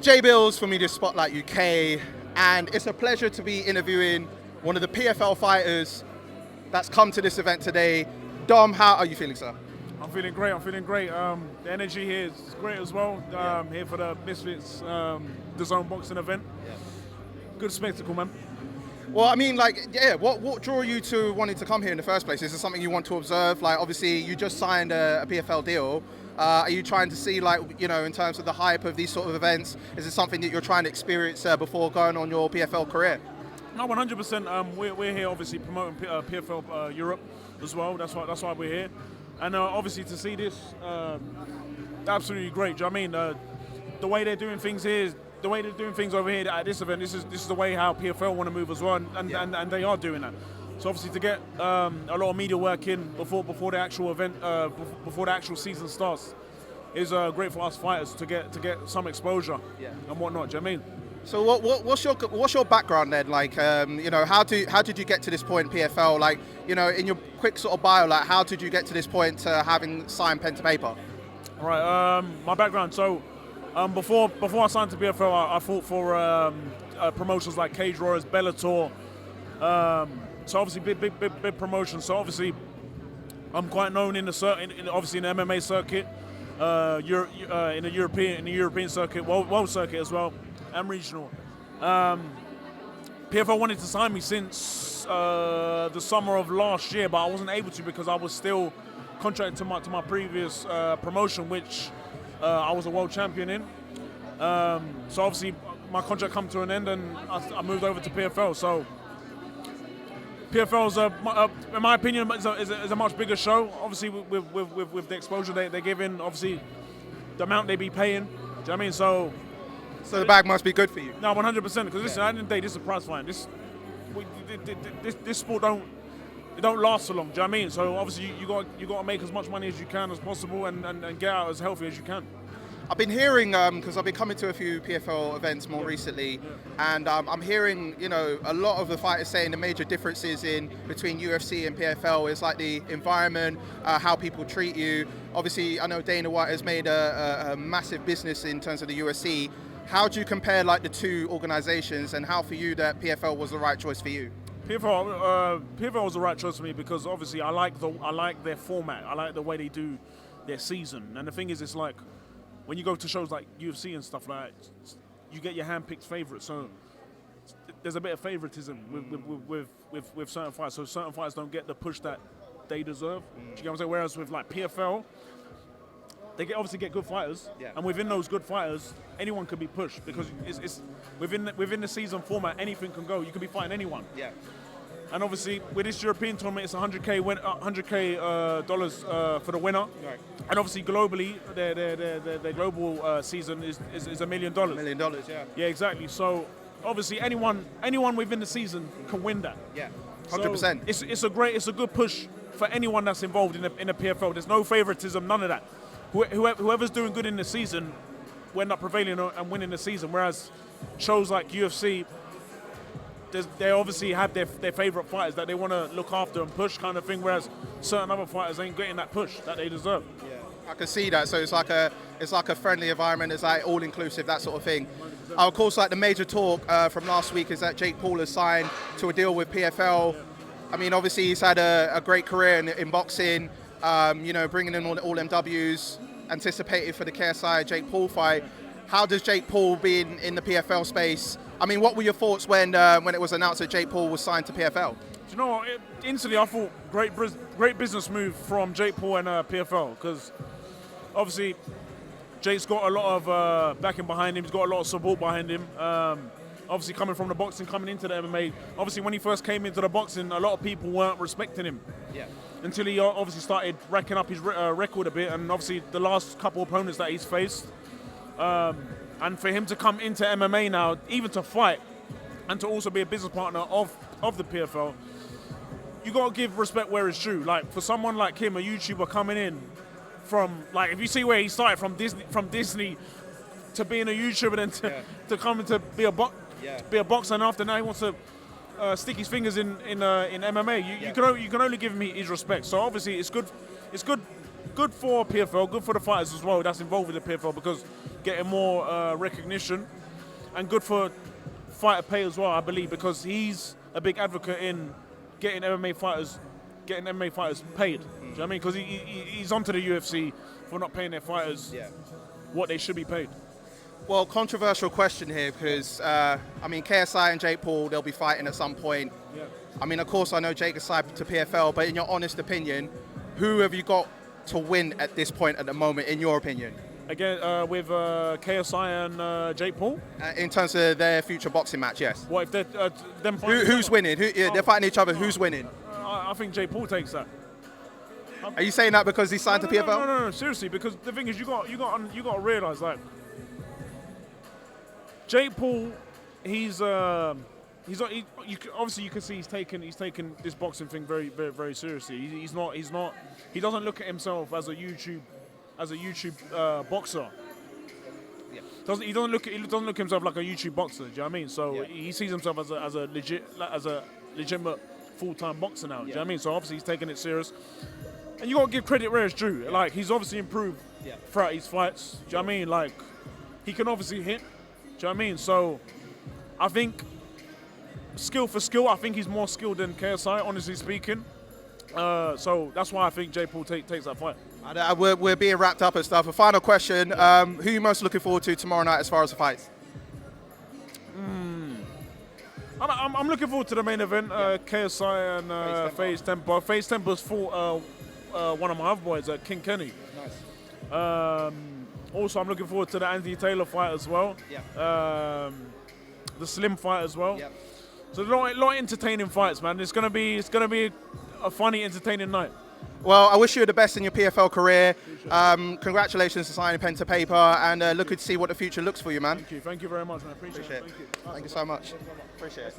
Jay Bills for Media Spotlight UK, and it's a pleasure to be interviewing one of the PFL fighters that's come to this event today. Dom, how are you feeling, sir? I'm feeling great. The energy here is great as well. Here for the Misfits DAZN boxing event. Yeah. Good spectacle, man. Well, I mean, what drew you to wanting to come here in the first place? Is this something you want to observe? Like, obviously, you just signed a PFL deal. Are you trying to see, in terms of the hype of these sort of events, is it something that you're trying to experience before going on your PFL career? No, 100%. We're here, obviously, promoting PFL Europe as well. That's why we're here. And obviously, to see this, absolutely great. Do you know what I mean? The way they're doing things here, the way they're doing things over here at this event, this is the way how PFL want to move as well, and they are doing that. So obviously to get a lot of media work in before the actual event, before the actual season starts, is great for us fighters to get some exposure and whatnot. Do you know what I mean? So what's your background then? Like, how did you get to this point in PFL? Like, in your quick sort of bio, like, how did you get to this point to having signed pen to paper? All right. My background. So before I signed to PFL, I fought for promotions like Cage Warriors, Bellator. So obviously big promotion. So obviously I'm quite known in the obviously in the MMA circuit, in the European circuit, world circuit as well, and regional. PFL wanted to sign me since the summer of last year, but I wasn't able to because I was still contracted to my previous promotion, which I was a world champion in. So obviously my contract come to an end, and I moved over to PFL. So PFL is, in my opinion, is a much bigger show. Obviously, with the exposure they're giving, obviously the amount they be paying. Do you know what I mean? So the bag must be good for you. No, 100%. Because listen, at the end of the day, this is a prize fight. This sport don't last so long. Do you know what I mean? So obviously you got to make as much money as you can as possible, and get out as healthy as you can. I've been hearing, because I've been coming to a few PFL events more recently, and I'm hearing, a lot of the fighters saying the major differences between UFC and PFL is like the environment, how people treat you. Obviously, I know Dana White has made a massive business in terms of the UFC. How do you compare like the two organizations, and how for you that PFL was the right choice for you? PFL was the right choice for me because obviously I like their format. I like the way they do their season. And the thing is, it's like, when you go to shows like UFC and stuff like that, you get your hand-picked favorites. So there's a bit of favoritism with certain fighters. So certain fighters don't get the push that they deserve. Do you get what I'm saying? Whereas with like PFL, they obviously get good fighters, and within those good fighters, anyone can be pushed because it's within the season format. Anything can go. You can be fighting anyone. Yeah. And obviously, with this European tournament, it's $100K dollars for the winner. Right. And obviously, globally, their global season is $1 million. $1 million, yeah. Yeah, exactly. So obviously, anyone within the season can win that. Yeah, 100%. So it's a good push for anyone that's involved in the PFL. There's no favoritism, none of that. Whoever's doing good in the season will end up prevailing and winning the season. Whereas shows like UFC, they obviously have their favorite fighters that they want to look after and push, kind of thing. Whereas certain other fighters ain't getting that push that they deserve. Yeah, I can see that. So it's like a friendly environment. It's like all inclusive, that sort of thing. Of course, like the major talk from last week is that Jake Paul has signed to a deal with PFL. I mean, obviously he's had a great career in boxing. Bringing in all them W's, anticipated for the KSI Jake Paul fight. How does Jake Paul being in the PFL space? I mean, what were your thoughts when it was announced that Jake Paul was signed to PFL? Do you know what? Instantly, I thought great business move from Jake Paul and PFL, because obviously Jake's got a lot of backing behind him. He's got a lot of support behind him. Obviously, coming from the boxing, coming into the MMA. Obviously, when he first came into the boxing, a lot of people weren't respecting him. Yeah. Until he obviously started racking up his record a bit, and obviously the last couple opponents that he's faced. And for him to come into MMA now, even to fight, and to also be a business partner of the PFL, you got to give respect where it's due. Like, for someone like him, a YouTuber coming in from, like, if you see where he started from Disney to being a YouTuber, then to come to be a boxer, and after now he wants to stick his fingers in MMA. You can only give him his respect. So obviously it's good for PFL, good for the fighters as well that's involved with the PFL, because getting more recognition, and good for fighter pay as well, I believe, because he's a big advocate in getting MMA fighters paid. Do you know what I mean? Because he's onto the UFC for not paying their fighters what they should be paid. Well, controversial question here because, I mean, KSI and Jake Paul, they'll be fighting at some point. Yeah. I mean, of course, I know Jake is signed to PFL, but in your honest opinion, who have you got to win at this point at the moment, in your opinion? Again, with KSI and Jake Paul? In terms of their future boxing match, yes. What if they're them fighting? Who's winning? They're fighting each other. Who's winning? I think Jake Paul takes that. Are you saying that because he's signed to PFL? No, seriously, because the thing is, you got to realize, like, Jake Paul, obviously you can see he's taken this boxing thing very, very, very seriously. He doesn't look at himself as a YouTube boxer. Yeah. He doesn't look at himself like a YouTube boxer. Do you know what I mean? So he sees himself as a legitimate full-time boxer now. Do you know what I mean? So obviously he's taking it serious, and you got to give credit where it's due. Like, he's obviously improved throughout his fights. Do you know what I mean? Like, he can obviously hit. Do you know what I mean? So I think skill for skill, I think he's more skilled than KSI, honestly speaking. So that's why I think Jake Paul takes that fight. We're being wrapped up and stuff. A final question: who are you most looking forward to tomorrow night as far as the fights? I'm looking forward to the main event. KSI and Faze Tempo. Faze Tempo's fought one of my other boys, King Kenny. Nice. Also, I'm looking forward to the Anthony Taylor fight as well. Yeah. The Slim fight as well. Yep. So a lot of entertaining fights, man. It's gonna be a funny, entertaining night. Well, I wish you the best in your PFL career. Congratulations for signing pen to paper, and looking to see what the future looks for you, man. Thank you very much, man. Appreciate it. Thank you so much. Appreciate it.